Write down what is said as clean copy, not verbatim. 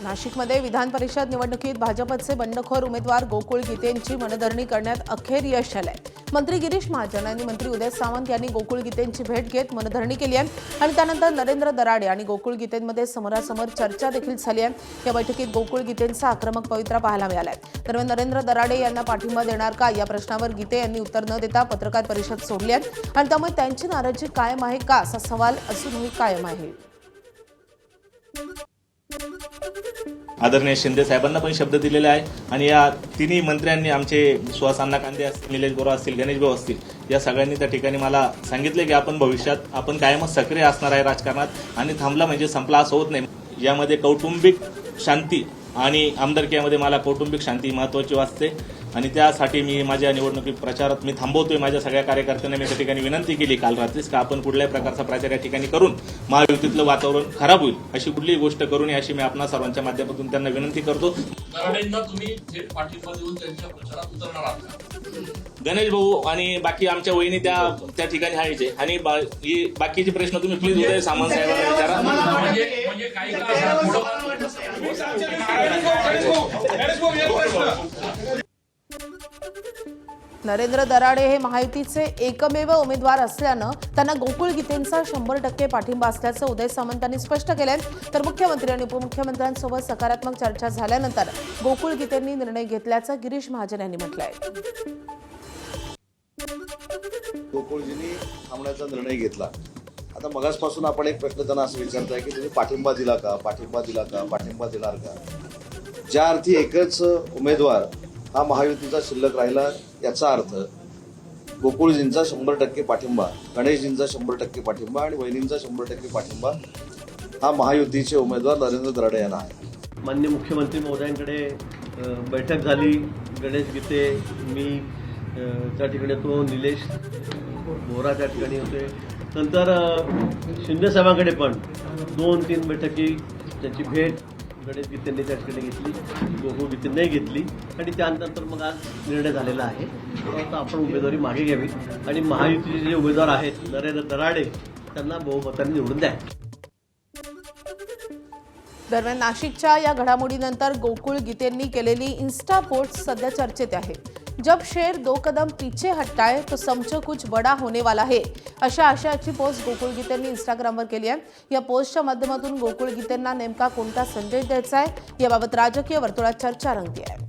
नाशिकमध्ये विधान परिषद निवडणुकीत भाजपचे बंडखोर उमेदवार गोकुळ गीतेंची मनधरणी करण्यात अखेर यश आलंय। मंत्री गिरीश महाजन आणि मंत्री उदय सामंत यांनी गोकुळ गीतेंची भेट घेत मनधरणी केली आहे आणि त्यानंतर नरेंद्र दराडे आणि गोकुळ गीतेंमध्ये समोरासमोर चर्चा देखील झाली आहे। या बैठकीत गोकुळ गीतेंचा आक्रमक पवित्रा पाहायला मिळालाय। दरम्यान नरेंद्र दराडे यांना पाठिंबा देणार का या प्रश्नावर गीते यांनी उत्तर न देता पत्रकार परिषद सोडली आहे आणि त्यामुळे त्यांची नाराजी कायम आहे का असा सवाल अजूनही कायम आहे। आदरणीय शिंदे साहेबांना पण शब्द दिलेला आहे आणि या तिन्ही मंत्र्यांनी आमचे सुहास अण्णा कांदे असतील, निलेश बोरा असतील, गणेश भाऊ असतील, या सगळ्यांनी त्या ठिकाणी मला सांगितले की आपण भविष्यात आपण कायमच सक्रिय असणार आहे राजकारणात आणि थांबला म्हणजे संपला असं होत नाही। यामध्ये कौटुंबिक शांती आणि आमदारकीमध्ये मला कौटुंबिक शांती महत्त्वाची वाटते आणि त्यासाठी मी माझ्या निवडणुकी प्रचारात मी थांबवतोय। माझ्या सगळ्या कार्यकर्त्यांना मी त्या ठिकाणी विनंती केली काल रात्रीच का आपण कुठल्याही प्रकारचा प्रचार या ठिकाणी करून महायुतीतलं वातावरण खराब होईल अशी कुठलीही गोष्ट करू नये अशी मी आपणा सर्वांच्या माध्यमातून त्यांना विनंती करतो। दराडेंना तुम्ही थेट पाठिंबा देऊन त्यांच्या प्रचारात उतरणार आहात? गणेश भाऊ आणि बाकी आमच्या वहिनी त्या ठिकाणी आहे आणि बाकीचे प्रश्न तुम्ही प्लीज उदय सामंत साहेबांना विचारा। म्हणजे काही नरेंद्र दराडे हे महायुतीचे एकमेव उमेदवार असल्यानं त्यांना गोकुळ गीतेंचा 100% पाठिंबा असल्याचं उदय सामंतांनी स्पष्ट केलंय। तर मुख्यमंत्री आणि उपमुख्यमंत्र्यांसोबत सकारात्मक चर्चा झाल्यानंतर गोकुळ गीतेंनी निर्णय घेतल्याचं गिरीश महाजन यांनी म्हटलंय। गोकुळजींनी थांबण्याचा निर्णय घेतला। आता मगासपासून आपण एक प्रश्न त्यांना असं विचारताय की तुम्ही पाठिंबा दिला का, पाठिंबा दिला का, पाठिंबा देणार का? ज्या अर्थी एकच उमेदवार हा महायुतीचा शिल्लक राहिला याचा अर्थ गोकुळजींचा 100% पाठिंबा, गणेशजींचा 100% पाठिंबा आणि वहिनींचा 100% पाठिंबा हा महायुतीचे उमेदवार नरेंद्र दराडे यांना आहे। माननीय मुख्यमंत्री महोदयांकडे बैठक झाली, गणेश गीते, मी त्या ठिकाणी होतो, निलेश बोरा त्या ठिकाणी होते, नंतर शिंदे साहेबांकडे पण 2-3 बैठकी त्यांची भेट गणेश गीतेंनी त्या ठिकाणी घेतली, गोकुळ गीते नाही घेतली आणि त्यानंतर मग आज निर्णय झालेला आहे। आता आपण उमेदवारी मागे घ्यावी आणि महायुतीचे जे उमेदवार आहेत नरेंद्र दराडे त्यांना बहुमताने निवडून द्या। दरम्यान नाशिकच्या या घडामोडीनंतर गोकुळ गीतेंनी केलेली इन्स्टा पोस्ट सध्या चर्चेत आहे। जब शेर 2 कदम पीछे हटता है तो समझो कुछ बड़ा होने वाला है अशा आशयाची पोस्ट गोकुळ गीतेंनी इंस्टाग्रामवर केली आहे। या पोस्टच्या माध्यमातून गोकुळ गीतेंना नेमका कोणता संदेश द्यायचा आहे याबाबत राजकीय वर्तुळात चर्चा रंगली आहे।